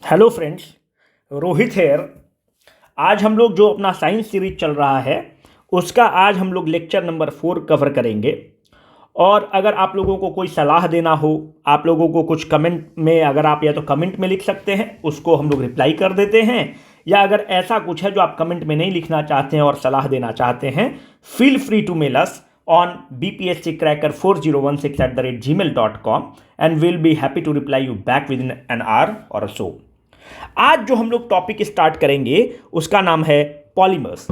Hello friends, Rohit hair. आज हम लोग जो अपना साइंस सीरीज चल रहा है उसका आज हम लोग लेक्चर नंबर 4 कवर करेंगे। और अगर आप लोगों को कोई सलाह देना हो, आप लोगों को कुछ कमेंट में, अगर आप या तो कमेंट में लिख सकते हैं, उसको हम लोग रिप्लाई कर देते हैं, या अगर ऐसा कुछ है जो आप कमेंट में नहीं लिखना चाहते हैं और सलाह देना चाहते हैं, feel free to mail us on bpsccracker4016@gmail.com and we'll be happy to reply you back within an hour or so। आज जो हम लोग टॉपिक स्टार्ट करेंगे उसका नाम है पॉलीमर्स।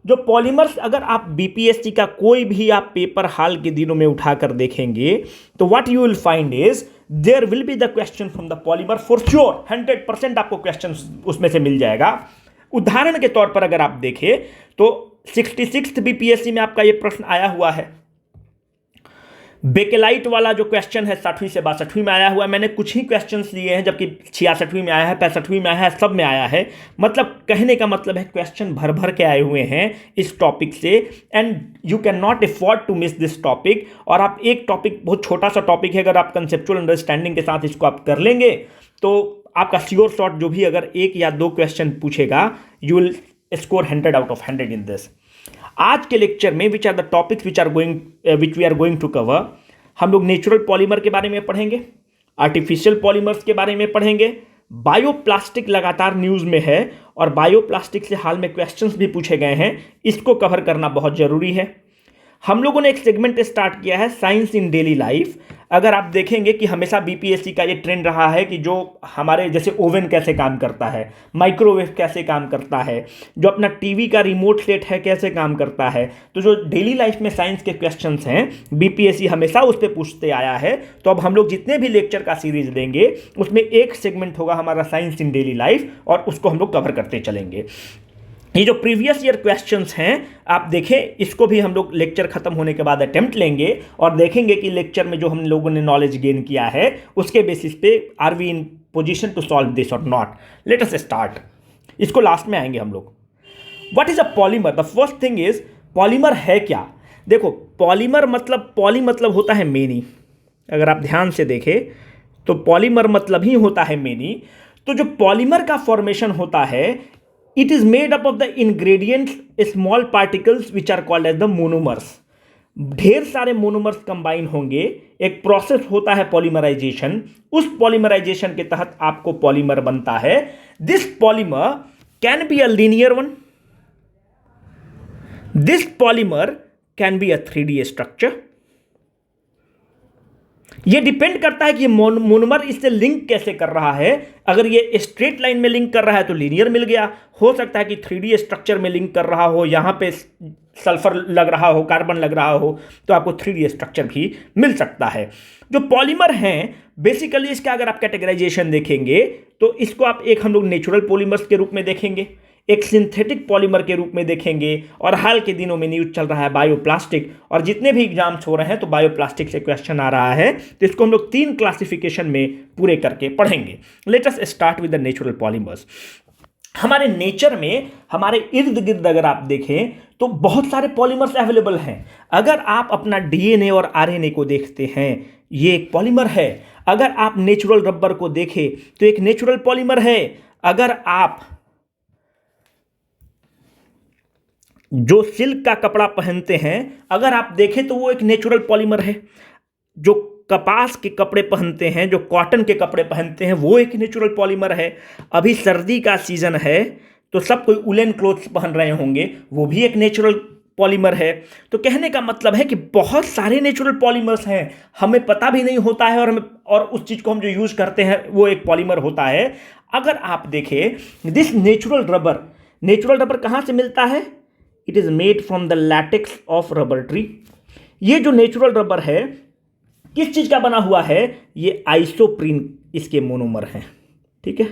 जो पॉलीमर्स, अगर आप बीपीएससी का कोई भी आप पेपर हाल के दिनों में उठाकर देखेंगे तो what you will find is there will be the question from the polymer for sure. 100% आपको क्वेश्चन उसमें से मिल जाएगा। उदाहरण के तौर पर अगर आप देखें तो 66th बीपीएससी में आपका यह प्रश्न आया हुआ है। बेकेलाइट वाला जो क्वेश्चन है 60वीं से 62वीं में आया हुआ है। मैंने कुछ ही क्वेश्चंस लिए हैं, जबकि 66वीं में आया है, 65वीं में आया है, सब में आया है। मतलब कहने का मतलब है क्वेश्चन भर भर के आए हुए हैं इस टॉपिक से, and you can not afford to miss this topic. और आप एक टॉपिक, बहुत छोटा सा टॉपिक है, अगर आप कंसेप्चुअल अंडरस्टैंडिंग के साथ इसको आप कर लेंगे तो आपका श्योर शॉट जो भी अगर 1 या 2 क्वेश्चन पूछेगा, you will score 100 out of 100 in this. आज के लेक्चर में which are the topics which we are going to cover, हम लोग नेचुरल पॉलीमर के बारे में पढ़ेंगे, आर्टिफिशियल पॉलीमर्स के बारे में पढ़ेंगे, बायोप्लास्टिक लगातार न्यूज़ में है और बायोप्लास्टिक से हाल में क्वेश्चंस भी पूछे गए हैं, इसको कवर करना बहुत ज़रूरी है। हम लोगों ने एक सेगमेंट स्टार्ट किया है साइंस इन डेली लाइफ। अगर आप देखेंगे कि हमेशा बीपीएससी का ये ट्रेंड रहा है कि जो हमारे जैसे ओवन कैसे काम करता है, माइक्रोवेव कैसे काम करता है, जो अपना टीवी का रिमोट सेट है कैसे काम करता है, तो जो डेली लाइफ में साइंस के क्वेश्चंस हैं बीपीएससी हमेशा उस पर पूछते आया है। तो अब हम लोग जितने भी लेक्चर का सीरीज देंगे उसमें एक सेगमेंट होगा हमारा साइंस इन डेली लाइफ, और उसको हम लोग कवर करते चलेंगे। ये जो प्रीवियस ईयर क्वेश्चंस हैं आप देखें, इसको भी हम लोग लेक्चर खत्म होने के बाद अटेम्प्ट लेंगे और देखेंगे कि लेक्चर में जो हम लोगों ने नॉलेज गेन किया है उसके बेसिस पे are we in position to solve this और नॉट। Let us start. इसको लास्ट में आएंगे हम लोग। What is a polymer? The first thing is polymer है क्या। देखो, पॉलीमर मतलब, पॉली मतलब होता है मेनी। अगर आप ध्यान से देखें तो पॉलीमर मतलब ही होता है मेनी। तो जो पॉलीमर का फॉर्मेशन होता है, it is made up of the ingredients small particles which are called as the monomers। ढेर सारे मोनोमर्स कंबाइन होंगे, एक प्रोसेस होता है पॉलीमराइजेशन। उस पॉलीमराइजेशन के तहत आपको पॉलीमर बनता है। This polymer can be a linear one, this polymer can be a 3D structure. ये डिपेंड करता है कि मोनोमर इससे लिंक कैसे कर रहा है। अगर ये स्ट्रेट लाइन में लिंक कर रहा है तो लीनियर मिल गया। हो सकता है कि 3D स्ट्रक्चर में लिंक कर रहा हो, यहाँ पे सल्फर लग रहा हो, कार्बन लग रहा हो, तो आपको 3D स्ट्रक्चर भी मिल सकता है। जो पॉलीमर हैं बेसिकली, इसका अगर आप कैटेगराइजेशन देखेंगे तो इसको आप एक हम लोग नेचुरल पॉलीमर्स के रूप में देखेंगे, एक सिंथेटिक पॉलीमर के रूप में देखेंगे, और हाल के दिनों में न्यूज़ चल रहा है बायोप्लास्टिक। और जितने भी एग्जाम्स हो रहे हैं तो बायोप्लास्टिक से क्वेश्चन आ रहा है, तो इसको हम लोग 3 क्लासिफिकेशन में पूरे करके पढ़ेंगे। Late us start with the natural polymers. हमारे नेचर में, हमारे इर्द गिर्द अगर आप देखें तो बहुत सारे पॉलीमर्स अवेलेबल हैं। अगर आप अपना डीएनए और आरएनए को देखते हैं, ये एक पॉलीमर है। अगर आप नेचुरल रबर को देखें तो एक नेचुरल पॉलीमर है। अगर आप जो सिल्क का कपड़ा पहनते हैं, अगर आप देखें तो वो एक नेचुरल पॉलीमर है। जो कपास के कपड़े पहनते हैं, जो कॉटन के कपड़े पहनते हैं, वो एक नेचुरल पॉलीमर है। अभी सर्दी का सीजन है तो सब कोई उलेन क्लोथ्स पहन रहे होंगे, वो भी एक नेचुरल पॉलीमर है। तो कहने का मतलब है कि बहुत सारे नेचुरल पॉलीमर्स हैं, हमें पता भी नहीं होता है, और उस चीज़ को हम जो यूज़ करते हैं वो एक पॉलीमर होता है। अगर आप देखें दिस नेचुरल रबर कहाँ से मिलता है? It is made from the latex of rubber tree. ये जो नेचुरल रबर है किस चीज का बना हुआ है? ये आइसोप्रीन इसके मोनोमर हैं। ठीक है,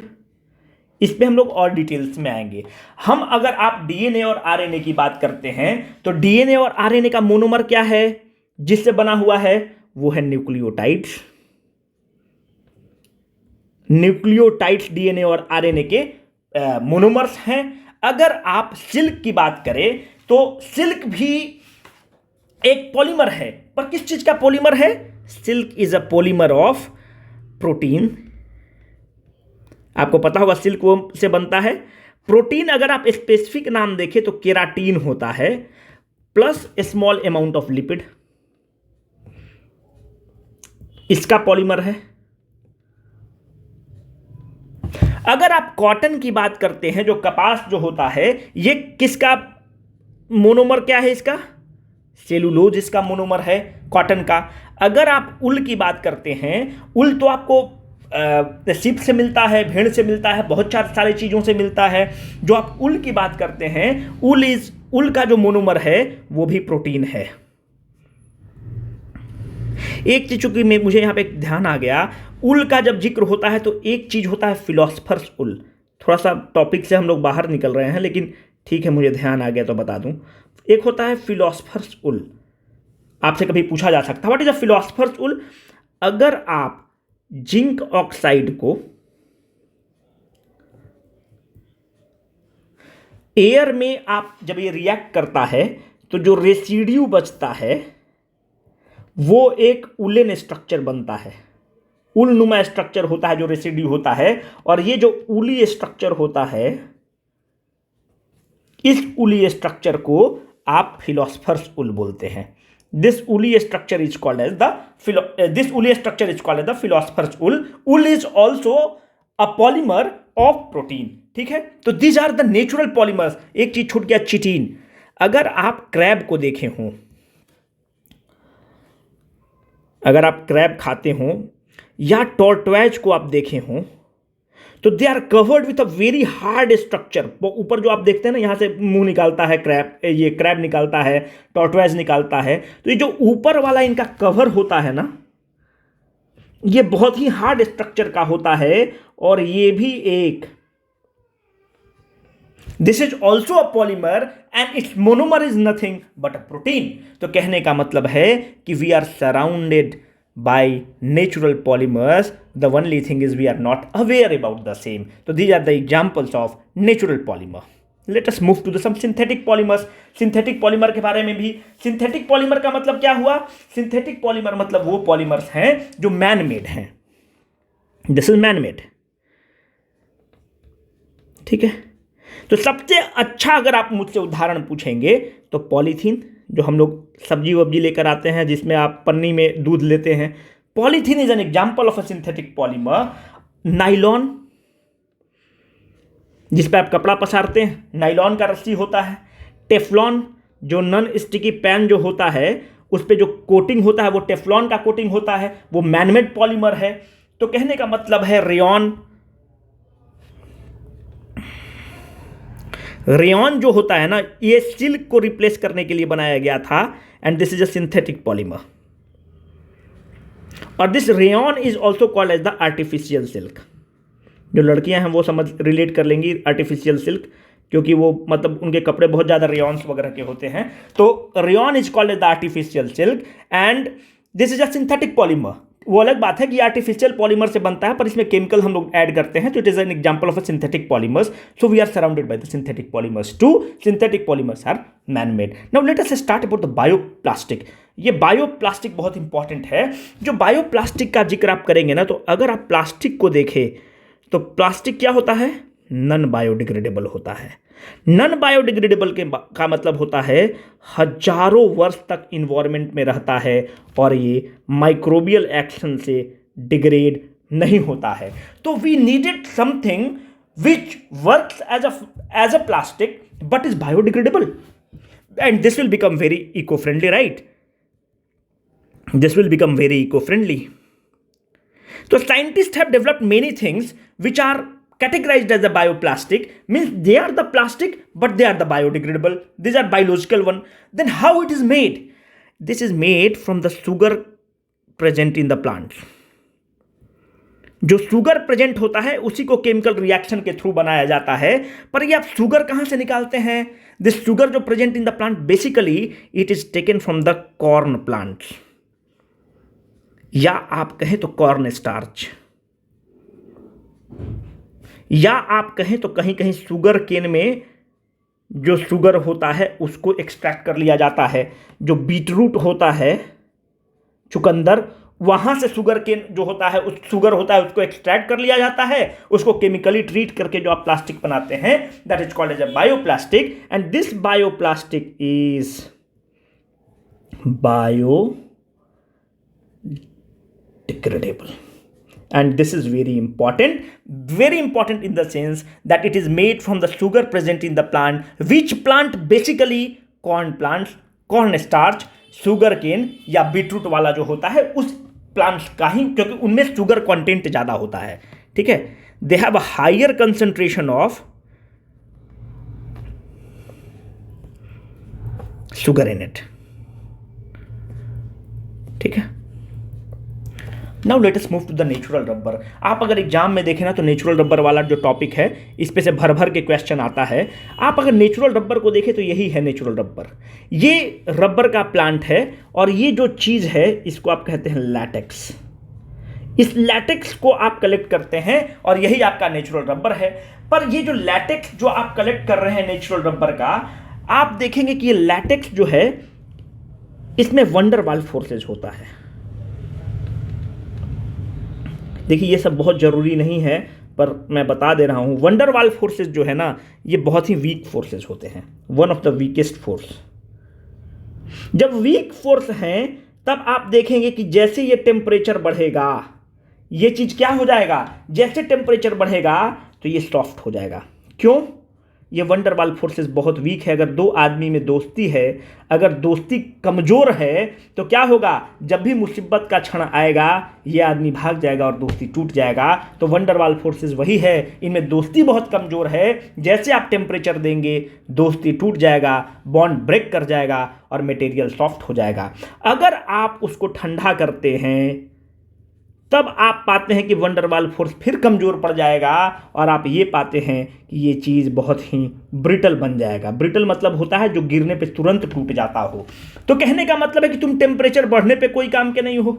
इस पे हम लोग और डिटेल्स में आएंगे। हम अगर आप डीएनए और आरएनए की बात करते हैं तो डीएनए और आरएनए का मोनोमर क्या है जिससे बना हुआ है? वो है न्यूक्लियोटाइड्स। न्यूक्लियोटाइड्स डीएनए और आरएनए के मोनोमर्स हैं। अगर आप सिल्क की बात करें तो सिल्क भी एक पॉलीमर है, पर किस चीज का पॉलीमर है? Silk is a polymer of protein. आपको पता होगा सिल्क वर्म से बनता है। प्रोटीन अगर आप स्पेसिफिक नाम देखें तो केराटीन होता है plus small amount of lipid, इसका पॉलीमर है। अगर आप कॉटन की बात करते हैं, जो कपास जो होता है, ये किसका मोनोमर क्या है? इसका सेलुलोज इसका मोनोमर है कॉटन का। अगर आप उल की बात करते हैं, उल तो आपको सीप से मिलता है, भेड़ से मिलता है, बहुत सारी चीज़ों से मिलता है। जो आप उल की बात करते हैं, उल का जो मोनोमर है वो भी प्रोटीन है। एक चीज चूंकि मुझे यहां पे ध्यान आ गया, उल का जब जिक्र होता है तो एक चीज होता है फिलोसफर्स उल। थोड़ा सा टॉपिक से हम लोग बाहर निकल रहे हैं, लेकिन ठीक है, मुझे ध्यान आ गया तो बता दूं। एक होता है फिलोसफर्स उल, आपसे कभी पूछा जा सकता है व्हाट इज अ फिलोसफर्स उल। अगर आप जिंक ऑक्साइड को एयर में आप जब ये रिएक्ट करता है तो जो रेसिड्यू बचता है वो एक उलेन स्ट्रक्चर बनता है। उलनुमा स्ट्रक्चर होता है जो रेसिड्यू होता है, और ये जो उली स्ट्रक्चर होता है, इस उली स्ट्रक्चर को आप फिलोसफर्स उल बोलते हैं। This woolly structure is called as the philosophers wool. Wool is also a polymer of protein. ठीक है, तो these are the natural polymers. एक चीज छूट गया, चिटीन। अगर आप क्रैब को देखे हों, अगर आप क्रैब खाते हों या टॉर्टोइज को आप देखे हों, तो they are covered with a very hard structure. ऊपर जो आप देखते हैं ना, यहां से मुंह निकालता है क्रैब, ये क्रैब निकालता है, टॉर्टोइज निकालता है, तो ये जो ऊपर वाला इनका कवर होता है ना, ये बहुत ही हार्ड स्ट्रक्चर का होता है। और ये भी एक, this is also a polymer and its monomer is nothing but a protein. तो कहने का मतलब है कि we are surrounded by natural polymers. The only thing is we are not aware about the same. So these are the examples of natural polymer. Let us move to some synthetic polymers. Synthetic polymer के बारे में भी, synthetic polymer का मतलब क्या हुआ? Synthetic polymer मतलब वो polymers हैं जो man made हैं। This is man made. ठीक है, तो सबसे अच्छा अगर आप मुझसे उदाहरण पूछेंगे तो पॉलीथीन, जो हम लोग सब्जी वब्जी लेकर आते हैं जिसमें आप पन्नी में दूध लेते हैं, polythene is an example of a synthetic polymer. Nylon, जिस पे आप कपड़ा पसारते हैं, नाइलॉन का रस्सी होता है। टेफ्लॉन, जो नॉन स्टिकी पैन जो होता है उस पे जो कोटिंग होता है वो टेफ्लॉन का कोटिंग होता है, वो मैनमेड पॉलीमर है। तो कहने का मतलब है रेयॉन जो होता है ना, ये सिल्क को रिप्लेस करने के लिए बनाया गया था, and this is a synthetic polymer. और this rayon is also called as the artificial silk. जो लड़कियां हैं वो समझ रिलेट कर लेंगी आर्टिफिशियल सिल्क, क्योंकि वो मतलब उनके कपड़े बहुत ज़्यादा रेयॉन्स वगैरह के होते हैं। तो rayon is called as the artificial silk and this is a synthetic polymer. वो अलग बात है कि आर्टिफिशियल पॉलीमर से बनता है, पर इसमें केमिकल हम लोग ऐड करते हैं, तो it is an example of a synthetic polymers. So we are surrounded by the synthetic polymers too. Synthetic polymers are man made. Now let us start about the bioplastic. ये bioplastic बहुत important है। जो bioplastic का जिक्र आप करेंगे ना, तो अगर आप प्लास्टिक को देखें तो प्लास्टिक क्या होता है? नॉन बायोडिग्रेडेबल होता है। नॉन बायोडिग्रेडेबल का मतलब होता है हजारों वर्ष तक इन्वायरमेंट में रहता है और ये माइक्रोबियल एक्शन से डिग्रेड नहीं होता है। तो we needed something which works as a plastic but is biodegradable, and this will become very eco friendly, right? This will become very eco friendly. So scientists have developed many things which are categorized as a bioplastic, means they are the plastic but they are the biodegradable. These are biological one. Then how it is made? This is made from the sugar present in the plants. जो sugar present होता है उसी को chemical reaction के through बनाया जाता है. पर ये आप शुगर कहां से निकालते हैं? दिस शुगर जो present in the plant, basically it is taken from the corn plant, या आप कहें तो कॉर्न स्टार्च, या आप कहें तो कहीं कहीं शुगर केन में जो शुगर होता है उसको एक्सट्रैक्ट कर लिया जाता है. जो बीटरूट होता है, चुकंदर, वहाँ से शुगर केन जो होता है, उस शुगर होता है, उसको एक्सट्रैक्ट कर लिया जाता है, उसको केमिकली ट्रीट करके जो आप प्लास्टिक बनाते हैं, that is called as a bioplastic, and this bioplastic is biodegradable. And this is very important in the sense that it is made from the sugar present in the plant, which plant basically corn plants, corn starch, sugar cane या beetroot वाला जो होता है उस plants का ही, क्योंकि उनमें sugar content ज़्यादा होता है, ठीक है। They have a higher concentration of sugar in it, ठीक है। Now let us move to the natural rubber. आप अगर एग्जाम में देखें ना तो नेचुरल रबर वाला जो टॉपिक है इस पे से भर भर के क्वेश्चन आता है। आप अगर नेचुरल रबर को देखें तो यही है नेचुरल रबर, ये रबर का प्लांट है और ये जो चीज़ है इसको आप कहते हैं लैटेक्स। इस लैटेक्स को आप कलेक्ट करते हैं और यही आपका नेचुरल रबर है। पर ये जो लैटेक्स जो आप कलेक्ट कर रहे हैं नेचुरल रबर का, आप देखेंगे कि ये लैटेक्स जो है इसमें वंडरवाल फोर्सेज होता है। देखिए ये सब बहुत ज़रूरी नहीं है पर मैं बता दे रहा हूँ, वंडरवाल फोर्सेस जो है ना ये बहुत ही वीक फोर्सेस होते हैं, one of the weakest force. जब वीक फोर्स हैं तब आप देखेंगे कि जैसे ये टेम्परेचर बढ़ेगा ये चीज़ क्या हो जाएगा, जैसे टेम्परेचर बढ़ेगा तो ये सॉफ्ट हो जाएगा। क्यों? ये वंडरवाल फोर्सेस बहुत वीक है। अगर दो आदमी में दोस्ती है, अगर दोस्ती कमज़ोर है तो क्या होगा, जब भी मुसीबत का क्षण आएगा ये आदमी भाग जाएगा और दोस्ती टूट जाएगा। तो वंडरवाल फोर्सेस वही है, इनमें दोस्ती बहुत कमज़ोर है। जैसे आप टेम्परेचर देंगे दोस्ती टूट जाएगा, बॉन्ड ब्रेक कर जाएगा और मटेरियल सॉफ्ट हो जाएगा। अगर आप उसको ठंडा करते हैं तब आप पाते हैं कि वंडरवाल फोर्स फिर कमज़ोर पड़ जाएगा और आप ये पाते हैं कि ये चीज़ बहुत ही ब्रिटल बन जाएगा। ब्रिटल मतलब होता है जो गिरने पे तुरंत टूट जाता हो। तो कहने का मतलब है कि तुम टेम्परेचर बढ़ने पे कोई काम के नहीं हो,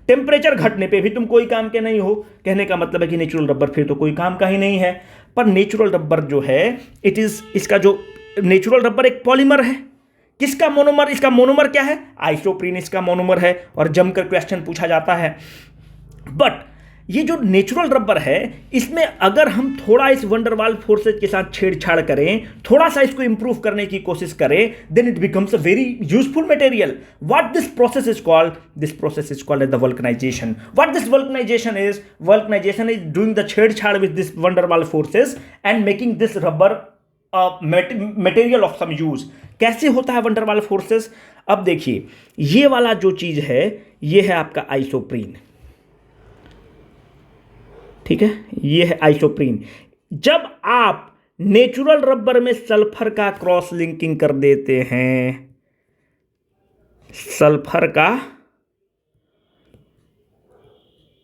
टेम्परेचर घटने पे भी तुम कोई काम के नहीं हो। कहने का मतलब है कि नेचुरल रबर फिर तो कोई काम का ही नहीं है। पर नेचुरल रबर जो है इसका जो नेचुरल रबर एक पॉलीमर है। किसका मोनोमर? इसका मोनोमर क्या है? आइसोप्रीन इसका मोनोमर है और जमकर क्वेश्चन पूछा जाता है। बट ये जो नेचुरल रबर है इसमें अगर हम थोड़ा इस वंडरवाल फोर्सेज के साथ छेड़छाड़ करें, थोड़ा सा इसको इंप्रूव करने की कोशिश करें, then it becomes a very useful material. What this process is called? This process is called as the vulcanization. What this vulcanization is? Vulcanization is doing the छेड़छाड़ with this van der waals forces and making this rubber material of some use. कैसे होता है van der Waals forces? अब देखिए ये वाला जो चीज है ये है आपका आइसोप्रीन, ठीक है, ये है आइसोप्रीन। जब आप नेचुरल रबर में सल्फर का क्रॉस लिंकिंग कर देते हैं, सल्फर का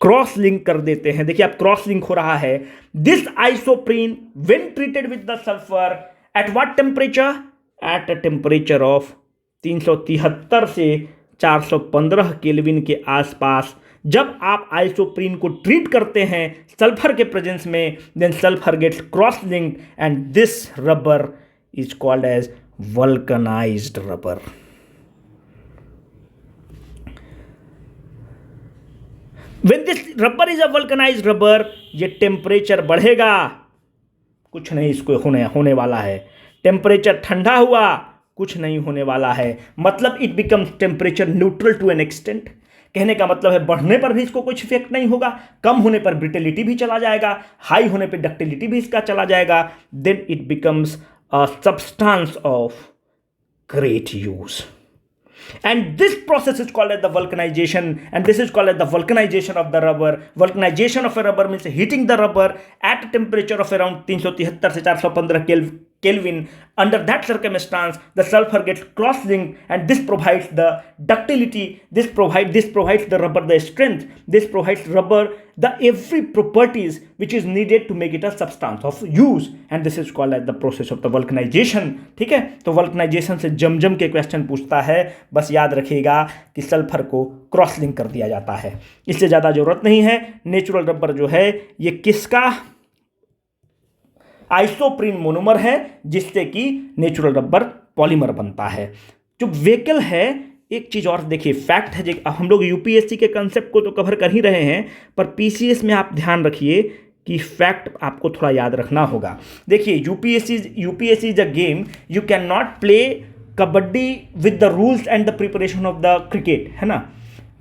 क्रॉस लिंक कर देते हैं, देखिए आप क्रॉस लिंक हो रहा है। This isoprene when treated with the sulphur at what temperature? At a temperature of 373 से 415 केल्विन के आसपास जब आप आइसोप्रीन को ट्रीट करते हैं सल्फर के प्रेजेंस में, then sulphur gets cross linked and this rubber is called as vulcanised rubber. When this rubber is a vulcanized rubber, ये टेम्परेचर बढ़ेगा, कुछ नहीं इसको होने वाला है। टेम्परेचर ठंडा हुआ, कुछ नहीं होने वाला है। मतलब it becomes temperature neutral to an extent. कहने का मतलब है बढ़ने पर भी इसको कुछ इफेक्ट नहीं होगा, कम होने पर ब्रिटेलिटी भी चला जाएगा, हाई होने पर डक्टिलिटी भी इसका चला जाएगा। Then it becomes a substance of great use. And this process is called as the vulcanization, and this is called as the vulcanization of the rubber. Vulcanization of a rubber means heating the rubber at a temperature of around 373 से 415 Kelvin. Under that circumstance, the sulfur gets cross-linked, and this provides the ductility. This provides the rubber the strength. This provides rubber the every properties which is needed to make it a substance of use, and this is called as the process of the vulcanization. ठीक है, तो vulcanization से जम के question पूछता है। बस याद रखिएगा कि सल्फर को क्रॉस लिंक कर दिया जाता है, इससे ज़्यादा जरूरत नहीं है। नेचुरल रबर जो है ये किसका? आइसोप्रीन मोनोमर है, जिससे कि नेचुरल रबर पॉलीमर बनता है। जो व्हीकल है एक चीज़ और देखिए, फैक्ट है जो हम लोग यूपीएससी के कंसेप्ट को तो कवर कर ही रहे हैं, पर पीसीएस में आप ध्यान रखिए कि फैक्ट आपको थोड़ा याद रखना होगा। देखिए, UPSC is a game, you can not play kabaddi with the rules and the preparation of the cricket, है ना।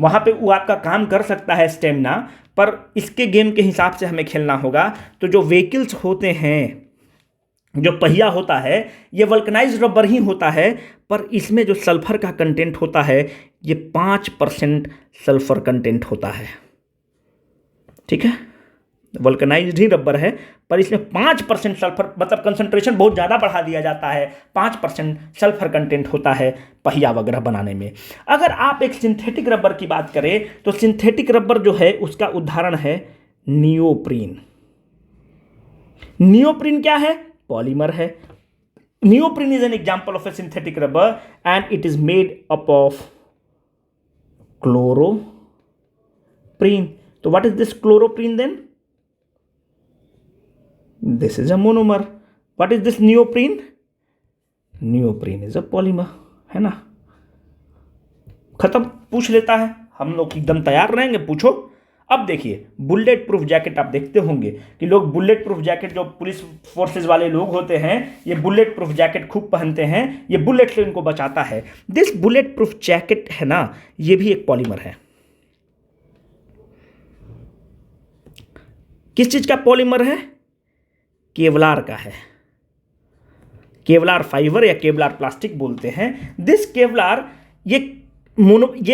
वहाँ पे वो आपका काम कर सकता है स्टेमिना, पर इसके गेम के हिसाब से हमें खेलना होगा। तो जो व्हीकल्स होते हैं, जो पहिया होता है, ये वल्कनाइज्ड रबर ही होता है, पर इसमें जो सल्फर का कंटेंट होता है ये 5% सल्फर कंटेंट होता है, ठीक है। वल्कनाइज्ड ही रबर है, पर इसमें 5% सल्फर, मतलब कंसंट्रेशन बहुत ज़्यादा बढ़ा दिया जाता है, 5% सल्फर कंटेंट होता है पहिया वगैरह बनाने में। अगर आप एक सिंथेटिक रबर की बात करें तो सिंथेटिक रबर जो है उसका उदाहरण है नियोप्रीन। नियोप्रीन क्या है? पॉलीमर है। Neoprene is an example of a synthetic rubber and it is made up of chloroprene. तो what is this chloroprene then? This is a monomer. What is this neoprene? Neoprene is a polymer, है ना। खत्म, पूछ लेता है, हम लोग एकदम तैयार रहेंगे, पूछो। अब देखिए, बुलेट प्रूफ जैकेट आप देखते होंगे कि लोग बुलेट प्रूफ जैकेट, जो पुलिस फोर्सेज वाले लोग होते हैं, ये बुलेट प्रूफ जैकेट खूब पहनते हैं, ये बुलेट से इनको बचाता है। दिस बुलेट प्रूफ जैकेट है ना, ये भी एक पॉलीमर है। किस चीज का पॉलीमर है? केवलार का है। केवलार फाइबर या केवलार प्लास्टिक बोलते हैं। दिस केवलार, ये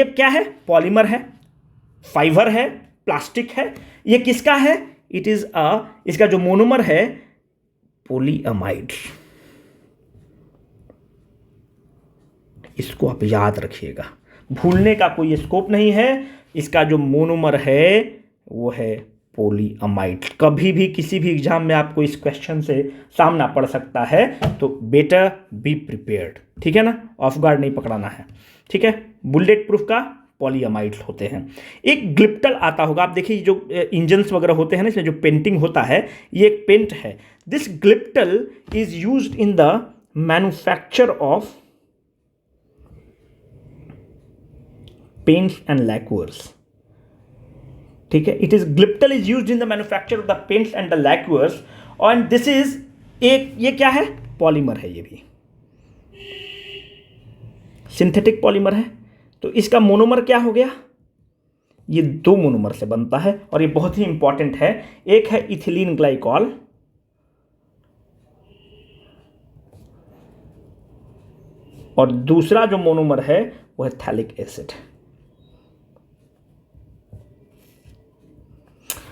क्या है? पॉलीमर है, फाइबर है, प्लास्टिक है। ये किसका है? इट इज इसका जो मोनोमर है पॉलीअमाइड। इसको आप याद रखिएगा, भूलने का कोई स्कोप नहीं है। इसका जो मोनोमर है वो है पॉलीअमाइड। कभी भी किसी भी एग्जाम में आपको इस क्वेश्चन से सामना पड़ सकता है, तो बेटर बी प्रिपेयर्ड, ठीक है ना, ऑफ गार्ड नहीं पकड़ाना है, ठीक है। बुलेट प्रूफ का पॉलीअमाइड होते हैं। एक ग्लिप्टल आता होगा, आप देखिए जो इंजन्स वगैरह होते हैं ना, इसमें जो पेंटिंग होता है, ये एक पेंट है। This glyptal is used in the manufacture of paints and lacquers, ठीक है। It is glyptal is used in the manufacture of the paints and the lacquers, और दिस इज ये क्या है? पॉलीमर है, ये भी सिंथेटिक पॉलीमर है। तो इसका मोनोमर क्या हो गया? ये 2 मोनोमर से बनता है, और ये बहुत ही इंपॉर्टेंट है। एक है इथिलीन ग्लाइकॉल, और दूसरा जो मोनोमर है वो है थैलिक एसिड।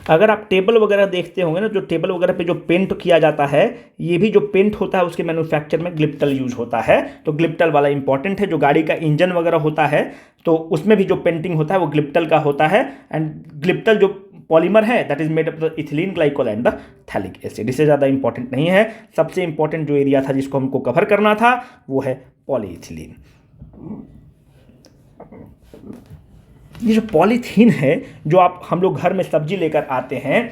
अगर आप टेबल वगैरह देखते होंगे ना, जो टेबल वगैरह पे जो पेंट किया जाता है, ये भी जो पेंट होता है उसके मैन्युफैक्चर में ग्लिप्टल यूज होता है। तो ग्लिप्टल वाला इंपॉर्टेंट है। जो गाड़ी का इंजन वगैरह होता है तो उसमें भी जो पेंटिंग होता है वो ग्लिप्टल का होता है। एंड ग्लिप्टल जो पॉलीमर है that is made up the ethylene glycol and the phthalic acid. इससे ज़्यादा इंपॉर्टेंट नहीं है। सबसे इंपॉर्टेंट जो एरिया था जिसको हमको कवर करना था वो है पॉलीइथिलीन। ये जो पॉलीथीन है, जो हम लोग घर में सब्जी लेकर आते हैं,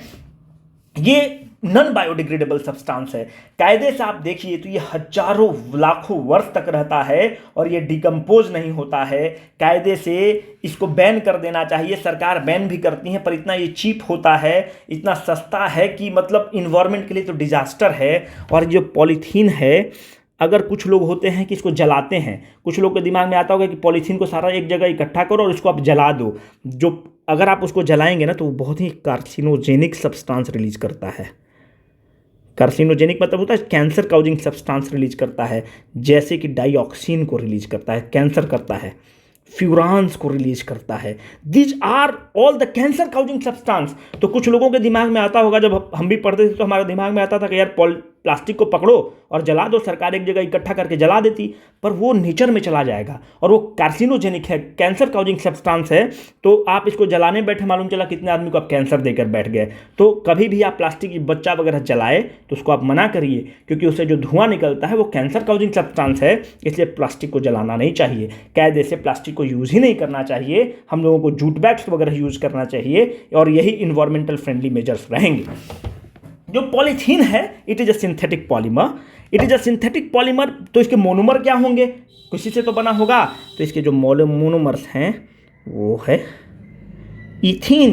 ये नॉन बायोडिग्रेडेबल सब्सटेंस है। कायदे से आप देखिए तो ये हजारों लाखों वर्ष तक रहता है और ये डिकम्पोज नहीं होता है। कायदे से इसको बैन कर देना चाहिए। सरकार बैन भी करती है, पर इतना ये चीप होता है, इतना सस्ता है कि मतलब इन्वायरमेंट के लिए तो डिजास्टर है। और जो पॉलीथीन है, अगर कुछ लोग होते हैं कि इसको जलाते हैं, कुछ लोग के दिमाग में आता होगा कि पॉलीथीन को सारा एक जगह इकट्ठा करो और इसको आप जला दो। जो अगर आप उसको जलाएंगे ना तो वो बहुत ही कार्सिनोजेनिक सब्सटेंस रिलीज करता है। कार्सिनोजेनिक मतलब होता है कैंसर काउजिंग सब्सटेंस रिलीज करता है, जैसे कि डाइऑक्सिन को रिलीज करता है, कैंसर करता है, फ्यूरान्स को रिलीज करता है। These are all the cancer causing substance. तो कुछ लोगों के दिमाग में आता होगा, जब हम भी पढ़ते थे तो हमारे दिमाग में आता था कि यार प्लास्टिक को पकड़ो और जला दो, सरकार एक जगह इकट्ठा करके जला देती, पर वो नेचर में चला जाएगा और वो कार्सिनोजेनिक है, कैंसर काउजिंग सब्सटेंस है। तो आप इसको जलाने बैठे, मालूम चला कितने आदमी को आप कैंसर देकर बैठ गए। तो कभी भी आप प्लास्टिक की बच्चा वगैरह जलाए तो उसको आप मना करिए, क्योंकि उससे जो धुआं निकलता है वो कैंसर काउजिंग सब्सटेंस है। इसलिए प्लास्टिक को जलाना नहीं चाहिए। कायदे से प्लास्टिक को यूज़ ही नहीं करना चाहिए। हम लोगों को जूट बैग्स वगैरह यूज़ करना चाहिए और यही इन्वायरमेंटल फ्रेंडली मेजर्स रहेंगे। जो पॉलीथीन है, it is a synthetic polymer it is a synthetic polymer, तो इसके मोनोमर क्या होंगे, किसी से तो बना होगा, तो इसके जो मोनोमर्स हैं वो है इथीन।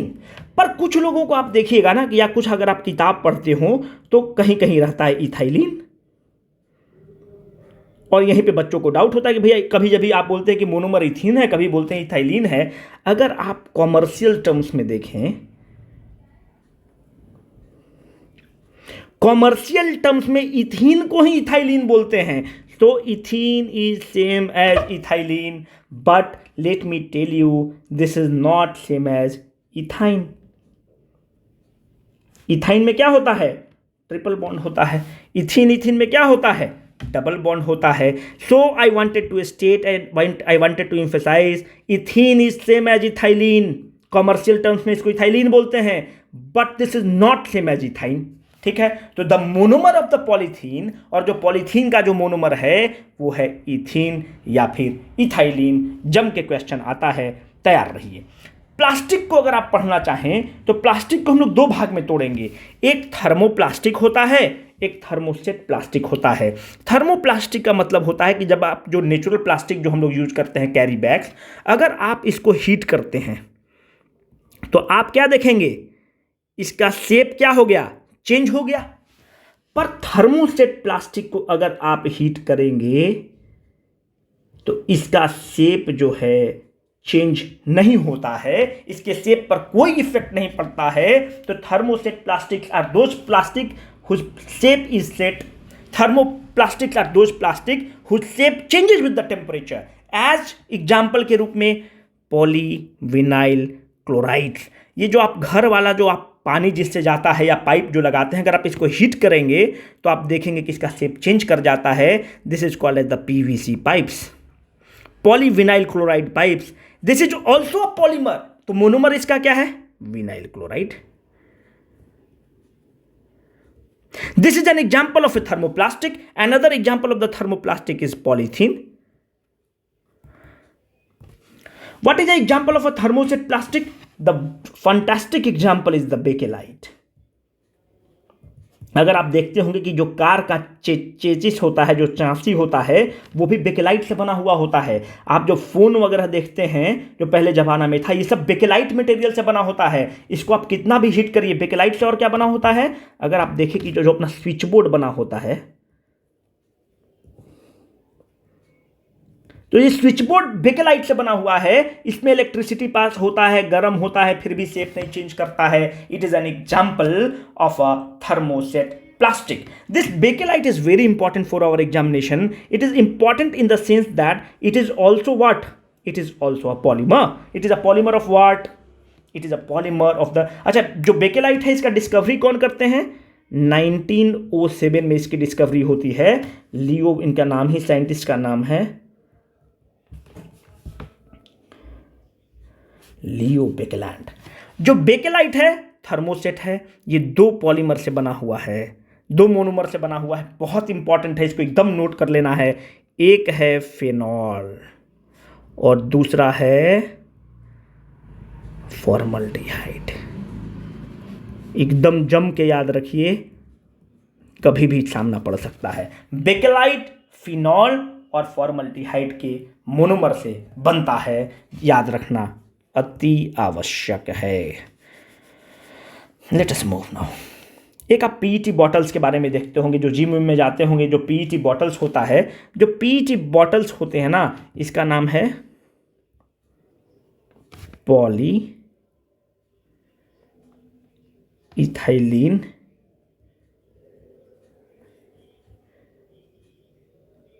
पर कुछ लोगों को आप देखिएगा ना कि या कुछ अगर आप किताब पढ़ते हो तो कहीं कहीं रहता है इथाइलिन, और यहीं पे बच्चों को डाउट होता है कि भैया कभी जब आप बोलते हैं कि मोनोमर इथीन है, कभी बोलते हैं इथाइलिन है। अगर आप कॉमर्शियल टर्म्स में देखें, कॉमर्शियल टर्म्स में इथीन को ही इथाइलिन बोलते हैं, तो ethene is same as ethylene, but let me tell you this is not same as ethyne. Ethyne में क्या होता है, ट्रिपल बॉन्ड होता है, इथीन में क्या होता है, डबल बॉन्ड होता है। So I wanted to state and I wanted to emphasize ethene is same as ethylene. Commercial terms में इसको इथाइलिन बोलते हैं, but this is not same as ethyne, ठीक है। तो the monomer of the polythene, और जो पॉलीथीन का जो मोनोमर है वो है इथीन या फिर इथाइलिन। जम के क्वेश्चन आता है, तैयार रहिए। प्लास्टिक को अगर आप पढ़ना चाहें तो प्लास्टिक को हम लोग दो भाग में तोड़ेंगे, एक थर्मोप्लास्टिक होता है, एक थर्मोसेट प्लास्टिक होता है। थर्मोप्लास्टिक का मतलब होता है कि जब आप जो नेचुरल प्लास्टिक जो हम लोग यूज करते हैं कैरी बैग्स, अगर आप इसको हीट करते हैं तो आप क्या देखेंगे, इसका शेप क्या हो गया, चेंज हो गया। पर थर्मोसेट प्लास्टिक को अगर आप हीट करेंगे तो इसका शेप जो है चेंज नहीं होता है, इसके शेप पर कोई इफेक्ट नहीं पड़ता है। तो thermoset plastics are those plastic whose shape is set, thermoplastics are those plastic whose shape changes with the temperature, as example के रूप में पॉलीविनाइल क्लोराइड्स। ये जो आप घर वाला जो आप पानी जिससे जाता है या पाइप जो लगाते हैं, अगर आप इसको हीट करेंगे तो आप देखेंगे कि इसका शेप चेंज कर जाता है। This is called as the PVC pipes, polyvinyl chloride pipes. This is also a polymer, तो मोनोमर इसका क्या है, vinyl chloride. This is an example of a thermoplastic. Another example of the thermoplastic is polythene. What is the example of a thermoset plastic? The fantastic example is the bakelite. अगर आप देखते होंगे कि जो car का chassis होता है, जो चांसी होता है, वो भी बेकेलाइट से बना हुआ होता है। आप जो फ़ोन वगैरह देखते हैं जो पहले ज़माना में था, ये सब बेकेलाइट मटेरियल से बना होता है। इसको आप कितना भी हीट करिए, बेकेलाइट से और क्या बना होता है, अगर आप देखें कि जो अपना स्विच बोर्ड बना होता है, तो ये स्विच बोर्ड बेकेलाइट से बना हुआ है। इसमें इलेक्ट्रिसिटी पास होता है, गर्म होता है, फिर भी शेप नहीं चेंज करता है। It is an example of a thermoset plastic. This bakelite is very important for our examination. It is important in the sense that it is also what? It is also a polymer. It is a polymer of what? It is a polymer of the. अच्छा, जो bakelite है इसका discovery कौन करते हैं? 1907 में इसकी discovery होती है। लियो इनका नाम ही, साइंटिस्ट का नाम है लियो बेकेलैंड. जो बेकेलाइट है थर्मोसेट है, ये दो पॉलीमर से बना हुआ है, दो मोनोमर से बना हुआ है. बहुत इंपॉर्टेंट है, इसको एकदम नोट कर लेना है. एक है फेनॉल और दूसरा है फॉर्मल्डिहाइड. एकदम जम के याद रखिए, कभी भी सामना पड़ सकता है. बेकेलाइट फिनॉल और फॉर्मल्डिहाइड के मोनोमर से बनता है, याद रखना अति आवश्यक है. Late us move now. एक आप पीईटी बॉटल्स के बारे में देखते होंगे, जो जिम में जाते होंगे, जो पीईटी बॉटल्स होता है, जो पीईटी बॉटल्स होते हैं ना, इसका नाम है पॉली इथाइलिन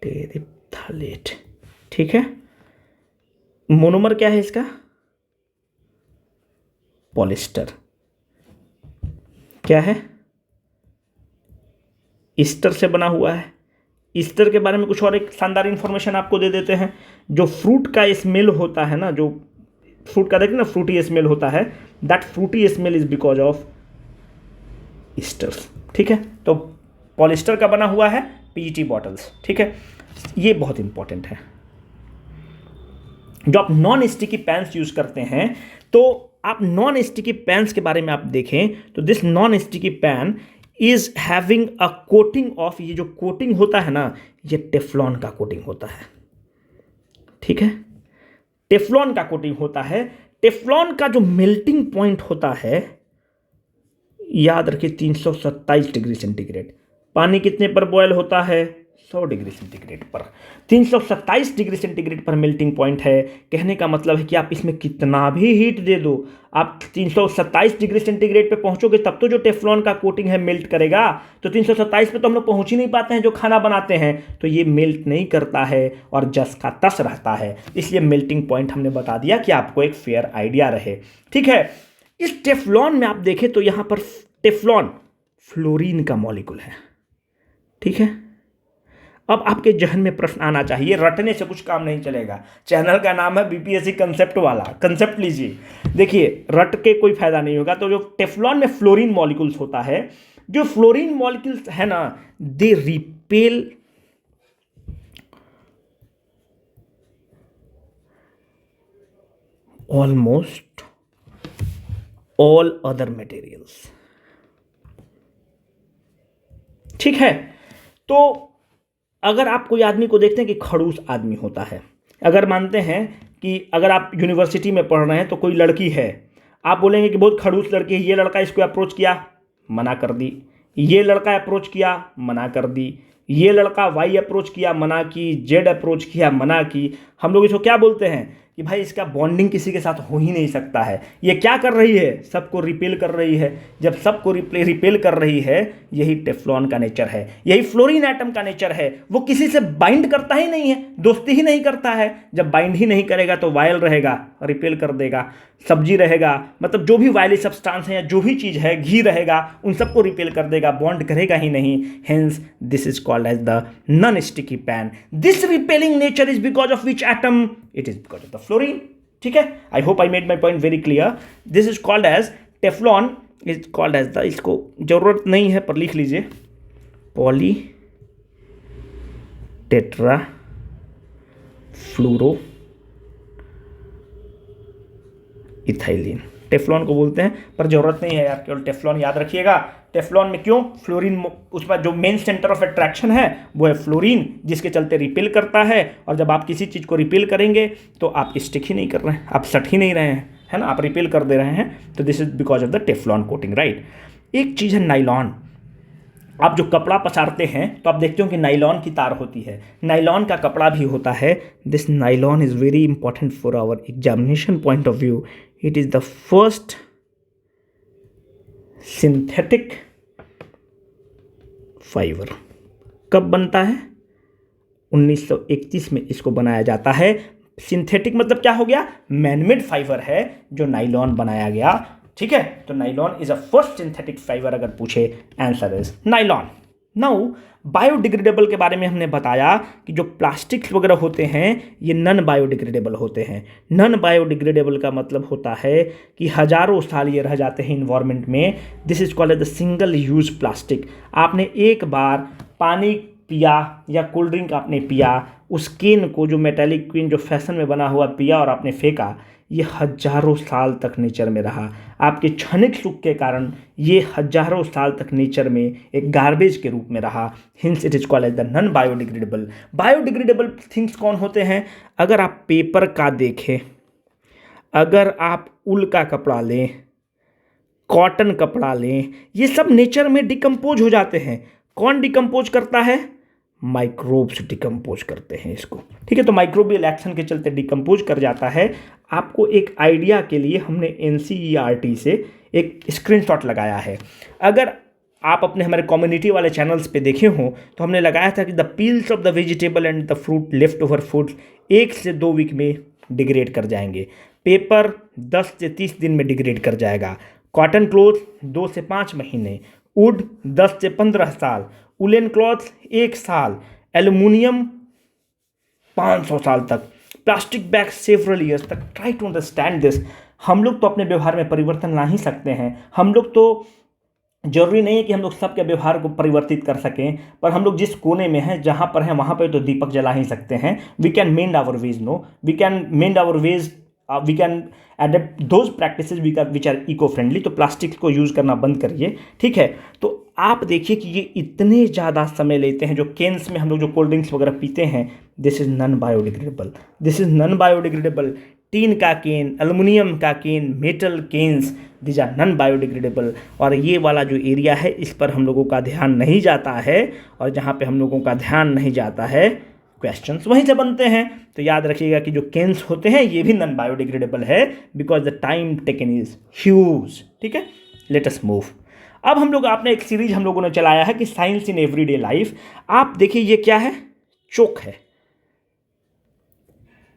टेरिप्थालेट. ठीक है. मोनोमर क्या है इसका? पॉलिस्टर. क्या है? ईस्टर से बना हुआ है. ईस्टर के बारे में कुछ और एक शानदार इंफॉर्मेशन आपको दे देते हैं. जो फ्रूट का स्मेल होता है ना, जो फ्रूट का देखिए ना, फ्रूटी स्मेल होता है, that Frooti smell is because of esters. ठीक है. तो पॉलिस्टर का बना हुआ है पीईटी बॉटल्स. ठीक है. ये बहुत इंपॉर्टेंट है. जो आप नॉन स्टिकी पैन्स यूज करते हैं, तो आप नॉन स्टिकी पैन्स के बारे में आप देखें तो this non sticky pan is having a coating of, ये जो कोटिंग होता है ना, ये टेफ्लॉन का कोटिंग होता है, ठीक है, टेफ्लॉन का कोटिंग होता है। टेफ्लॉन का जो मेल्टिंग पॉइंट होता है, याद रखिए 327 डिग्री सेंटीग्रेड। पानी कितने पर बॉयल होता है? 100 डिग्री सेंटीग्रेड पर। 327 डिग्री सेंटीग्रेड पर मेल्टिंग पॉइंट है। कहने का मतलब है कि आप इसमें कितना भी हीट दे दो, आप 327 डिग्री सेंटीग्रेड पे पहुंचोगे तब तो जो टेफ्लॉन का कोटिंग है मेल्ट करेगा। तो 327 पे तो हम लोग पहुंच ही नहीं पाते हैं जो खाना बनाते हैं, तो ये मेल्ट नहीं करता है और जस का तस रहता है। इसलिए मेल्टिंग पॉइंट हमने बता दिया कि आपको एक फेयर आइडिया रहे, ठीक है। इस टेफ्लॉन में आप देखें तो यहां पर टेफ्लॉन फ्लोरीन का मॉलिक्यूल है, ठीक है। अब आपके जहन में प्रश्न आना चाहिए, रटने से कुछ काम नहीं चलेगा। चैनल का नाम है बीपीएससी कंसेप्ट वाला, कंसेप्ट लीजिए। देखिए, रट के कोई फायदा नहीं होगा। तो जो टेफ्लॉन में फ्लोरीन मॉलिक्यूल्स होता है, जो फ्लोरीन मॉलिक्यूल्स है ना, they repel almost all other materials, ठीक है। तो अगर आप कोई आदमी को देखते हैं कि खड़ूस आदमी होता है, अगर मानते हैं कि अगर आप यूनिवर्सिटी में पढ़ रहे हैं तो कोई लड़की है, आप बोलेंगे कि बहुत खड़ूस लड़की है, ये लड़का इसको अप्रोच किया, मना कर दी, ये लड़का अप्रोच किया, मना कर दी, ये लड़का वाई अप्रोच किया, मना की, जेड अप्रोच किया, मना की। हम लोग इसको क्या बोलते हैं कि भाई इसका बॉन्डिंग किसी के साथ हो ही नहीं सकता है। ये क्या कर रही है? सबको रिपेल कर रही है। जब सबको रिपेल कर रही है, यही टेफ्लॉन का नेचर है, यही फ्लोरीन एटम का नेचर है। वो किसी से बाइंड करता ही नहीं है, दोस्ती ही नहीं करता है। जब बाइंड ही नहीं करेगा तो वायल रहेगा, रिपेल कर देगा। सब्जी रहेगा, मतलब जो भी वायली सब्सटेंस है या जो भी चीज़ है, घी रहेगा, उन सबको रिपेल कर देगा, बॉन्ड करेगा ही नहीं। Hence this is called as the non sticky pan. This repelling nature is because of which atom? It is because of the fluorine, ठीक है। I hope I made my point very clear. This is called as Teflon, is called as the, इसको जरूरत नहीं है पर लिख लीजिए, polytetrafluoroethylene, Teflon को बोलते हैं, पर जरूरत नहीं है यार, केवल टेफ्लॉन याद रखिएगा। टेफ्लॉन में क्यों? फ्लोरीन, उसका जो मेन सेंटर ऑफ अट्रैक्शन है वो है फ्लोरीन, जिसके चलते रिपेल करता है। और जब आप किसी चीज़ को रिपेल करेंगे तो आप स्टिक ही नहीं कर रहे हैं, आप सट ही नहीं रहे हैं, है ना, आप रिपेल कर दे रहे हैं। तो this is because of the Teflon coating, right. एक चीज़ है नाइलॉन। आप जो कपड़ा पसारते हैं तो आप देखते हो कि नाइलॉन की तार होती है, नाइलॉन का कपड़ा भी होता है। This nylon is very important for our examination point of view. It is the first synthetic fibre. कब बनता है? 1931 में इसको बनाया जाता है। सिंथेटिक मतलब क्या हो गया? मैनमेड फाइबर है जो नाइलॉन बनाया गया, ठीक है। तो nylon is a first synthetic fibre, अगर पूछे answer is nylon. Now biodegradable के बारे में हमने बताया कि जो प्लास्टिक्स वगैरह होते हैं ये नॉन बायोडिग्रेडेबल होते हैं। नॉन बायोडिग्रेडेबल का मतलब होता है कि हजारों साल ये रह जाते हैं इन्वायरमेंट में। This is called as the single use plastic. आपने एक बार पानी पिया या कोल्ड ड्रिंक आपने पिया, उस केन को, जो मेटालिक केन जो फैशन में बना हुआ, पिया और आपने फेंका, ये हजारों साल तक नेचर में रहा। आपके क्षणिक सुख के कारण ये हजारों साल तक नेचर में एक गार्बेज के रूप में रहा। Hence it is called as the non biodegradable. Biodegradable things कौन होते हैं? अगर आप पेपर का देखें, अगर आप उल का कपड़ा लें, कॉटन कपड़ा लें, ये सब नेचर में डिकम्पोज हो जाते हैं। कौन डिकम्पोज करता है? माइक्रोब्स डिकम्पोज करते हैं इसको, ठीक है। तो माइक्रोबियल एक्शन के चलते डिकम्पोज कर जाता है। आपको एक आइडिया के लिए हमने NCERT से एक स्क्रीनशॉट लगाया है। अगर आप अपने हमारे कम्युनिटी वाले चैनल्स पे देखे हों तो हमने लगाया था कि the peels of the vegetable and the fruit left over foods 1 से 2 वीक में डिग्रेड कर जाएंगे। पेपर 10 से 30 दिन में डिग्रेड कर जाएगा। कॉटन क्लोथ 2 से 5 महीने, वुड 10 से 15 साल, उलेन क्लॉथ 1 साल, एल्युमिनियम 500 साल तक, प्लास्टिक बैग सेवरल ईयर्स तक। Try to understand this. हम लोग तो अपने व्यवहार में परिवर्तन ला ही सकते हैं। हम लोग तो, जरूरी नहीं है कि हम लोग सबके व्यवहार को परिवर्तित कर सकें, पर हम लोग जिस कोने में हैं, जहाँ पर हैं, वहाँ पर तो दीपक जला ही सकते हैं। We can mend our ways, no, we can mend our ways, we can adapt those practices which are eco friendly. तो प्लास्टिक को यूज़ करना बंद करिए, ठीक है। तो आप देखिए कि ये इतने ज़्यादा समय लेते हैं, जो केन्स में हम लोग जो कोल्ड ड्रिंक्स वगैरह पीते हैं, this is non biodegradable, this is non biodegradable. Tin का केन, एल्युमिनियम का can, metal cans, these are non biodegradable. और ये वाला जो एरिया है, इस पर हम लोगों का ध्यान नहीं जाता है, और जहाँ पे हम लोगों का ध्यान नहीं जाता है, क्वेश्चंस वहीं से बनते हैं। तो याद रखिएगा कि जो केन्स होते हैं ये भी नॉन बायोडिग्रेडेबल है, because the time taken is huge. ठीक है, लेट अस मूव। अब हम लोग, आपने एक सीरीज हम लोगों ने चलाया है कि साइंस इन एवरीडे लाइफ। आप देखिए ये क्या है, चोक है।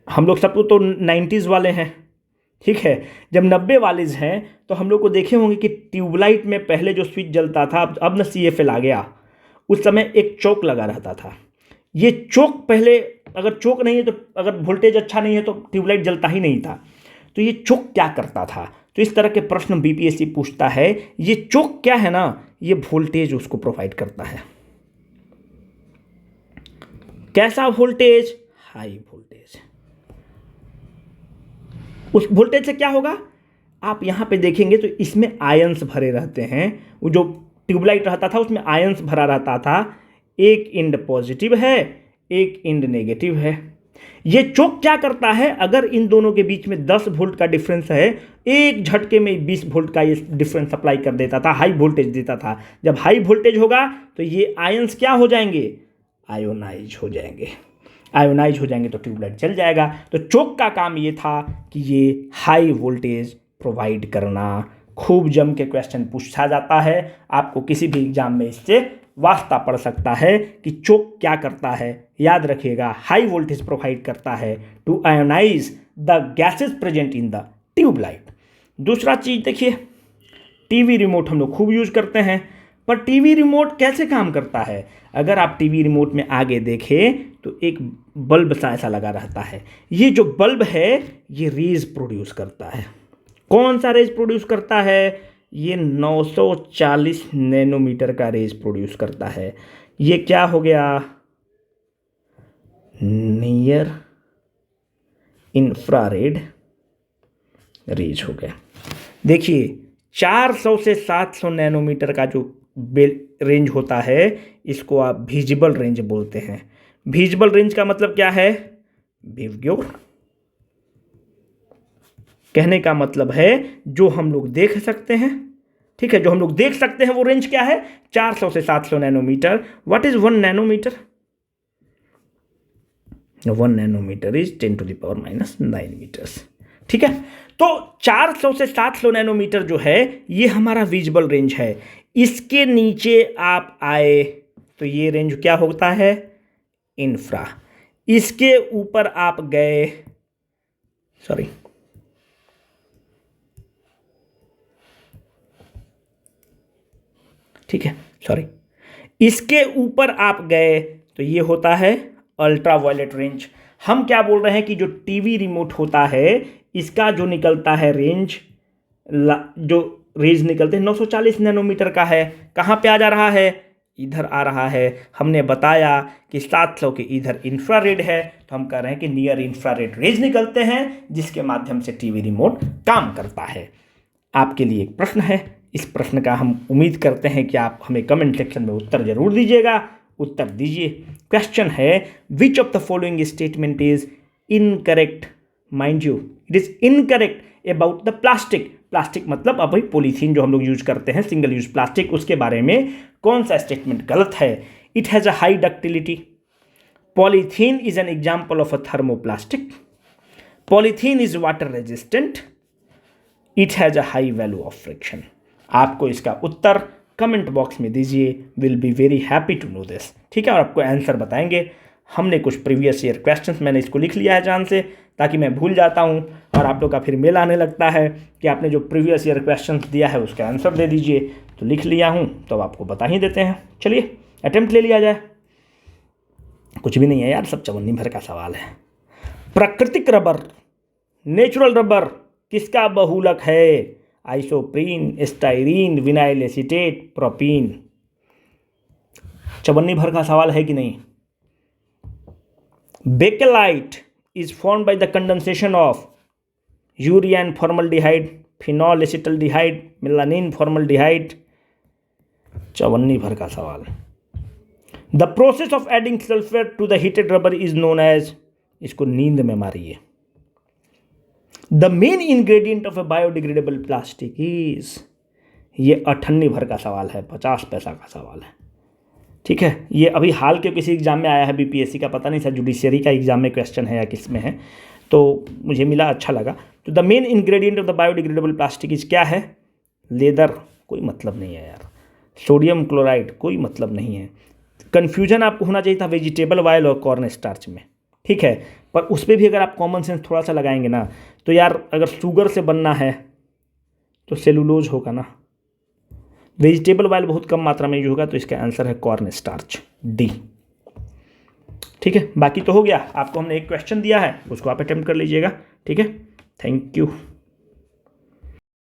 हम लोग सब तो 90s वाले हैं, ठीक है। जब 90 वाले हैं तो हम लोग को देखे होंगे कि ट्यूबलाइट में पहले जो स्विच जलता था, अब न CFL आ गया, उस समय एक चोक लगा रहता था। ये चोक पहले, अगर चोक नहीं है तो, अगर वोल्टेज अच्छा नहीं है तो ट्यूबलाइट जलता ही नहीं था। तो ये चोक क्या करता था? तो इस तरह के प्रश्न BPSC पूछता है। ये चोक क्या है ना, ये वोल्टेज उसको प्रोवाइड करता है। कैसा वोल्टेज? High voltage. उस वोल्टेज से क्या होगा, आप यहां पे देखेंगे तो इसमें आयंस भरे रहते हैं। वो जो ट्यूबलाइट रहता था उसमें आयंस भरा रहता था। एक इंड पॉजिटिव है, एक इंड नेगेटिव है। ये चोक क्या करता है, अगर इन दोनों के बीच में 10 वोल्ट का डिफरेंस है, एक झटके में 20 वोल्ट का ये डिफरेंस अप्लाई कर देता था, हाई वोल्टेज देता था। जब हाई वोल्टेज होगा तो ये आयंस क्या हो जाएंगे, आयोनाइज हो जाएंगे। आयोनाइज हो जाएंगे तो ट्यूबलाइट जल जाएगा। तो चोक का काम ये था कि ये हाई वोल्टेज प्रोवाइड करना। खूब जम के क्वेश्चन पूछा जाता है, आपको किसी भी एग्जाम में इससे वास्ता पड़ सकता है कि चोक क्या करता है। याद रखिएगा, हाई वोल्टेज प्रोवाइड करता है to ionise the gases present in the tube light. दूसरा चीज देखिए, टीवी रिमोट हम लोग खूब यूज करते हैं, पर टीवी रिमोट कैसे काम करता है? अगर आप टीवी रिमोट में आगे देखें तो एक बल्ब सा ऐसा लगा रहता है। ये जो बल्ब है ये रेज प्रोड्यूस करता है। कौन सा रेज प्रोड्यूस करता है? ये 940 नैनोमीटर का रेज प्रोड्यूस करता है। ये क्या हो गया, नियर इंफ्रारेड रेज हो गया। देखिए 400 से 700 नैनोमीटर का जो रेंज होता है, इसको आप विजिबल रेंज बोलते हैं। विजिबल रेंज का मतलब क्या है, विवग्योर। कहने का मतलब है जो हम लोग देख सकते हैं, ठीक है, जो हम लोग देख सकते हैं वो रेंज क्या है, 400 से 700 nanometre. What is 1 nanometre? 1 nanometre is 10⁻⁻9 metres. ठीक है, तो 400 से 700 नैनोमीटर जो है ये हमारा विजिबल रेंज है। इसके नीचे आप आए तो ये रेंज क्या होता है, इंफ्रा। इसके ऊपर आप गए, सॉरी, ठीक है, सॉरी, इसके ऊपर आप गए तो ये होता है अल्ट्रा वायलेट रेंज। हम क्या बोल रहे हैं कि जो टीवी रिमोट होता है इसका जो निकलता है रेंज, जो रेंज निकलते हैं 940 नैनोमीटर का है। कहाँ पे आ जा रहा है, इधर आ रहा है। हमने बताया कि 700 के इधर इंफ्रारेड है, तो हम कह रहे हैं कि नियर इंफ्रारेड रेंज निकलते हैं जिसके माध्यम से टीवी रिमोट काम करता है। आपके लिए एक प्रश्न है, इस प्रश्न का हम उम्मीद करते हैं कि आप हमें कमेंट सेक्शन में उत्तर जरूर दीजिएगा। उत्तर दीजिए। क्वेश्चन है, which of the following statement is incorrect? Mind you, it is incorrect about the plastic. Plastic मतलब अभी पॉलीथीन जो हम लोग यूज करते हैं, सिंगल यूज प्लास्टिक, उसके बारे में कौन सा स्टेटमेंट गलत है? It has a high ductility. Polythene is an example of a thermoplastic. Polythene is water resistant. It has a high value of friction. आपको इसका उत्तर कमेंट बॉक्स में दीजिए, will be very happy to know this. ठीक है, और आपको answer बताएंगे। हमने कुछ प्रीवियस ईयर क्वेश्चंस, मैंने इसको लिख लिया है जान से, ताकि मैं भूल जाता हूँ और आप लोग का फिर मेल आने लगता है कि आपने जो प्रीवियस ईयर क्वेश्चंस दिया है उसका आंसर दे दीजिए। तो लिख लिया हूँ तो अब आपको बता ही देते हैं। चलिए अटेम्प्ट ले लिया जाए। कुछ भी नहीं है यार, सब चवन्नी भर का सवाल है। प्राकृतिक रबर, नेचुरल रबर किसका बहुलक है? Isoprene, styrene, vinyl acetate, propene. चवन्नी भर का सवाल है कि नहीं? Bakelite is formed by the condensation of urea and formaldehyde, phenol acetaldehyde, melamine formaldehyde, 54 भर का सवाल। The process of adding sulphur to the heated rubber is known as, इसको नींद में मारिए। The main ingredient of a biodegradable plastic is, ये 58 भर का सवाल है, 50 पैसा का सवाल है। ठीक है, ये अभी हाल के किसी एग्जाम में आया है बीपीएससी का, पता नहीं था जुडिशियरी का एग्जाम में क्वेश्चन है या किस में है, तो मुझे मिला, अच्छा लगा। तो the main ingredient of the biodegradable plastic is क्या है? लेदर, कोई मतलब नहीं है यार। सोडियम क्लोराइड, कोई मतलब नहीं है। कन्फ्यूजन आपको होना चाहिए था वेजिटेबल ऑयल और कॉर्न स्टार्च में, ठीक है, पर उस पर भी अगर आप कॉमन सेंस थोड़ा सा लगाएंगे ना, तो यार अगर शुगर से बनना है तो सेलुलोज होगा ना, वेजिटेबल ऑयल बहुत कम मात्रा में यूज होगा, तो इसका आंसर है कॉर्न स्टार्च, डी। ठीक है, बाकी तो हो गया। आपको हमने एक क्वेश्चन दिया है, उसको आप अटेम्प्ट कर लीजिएगा। ठीक है, थैंक यू।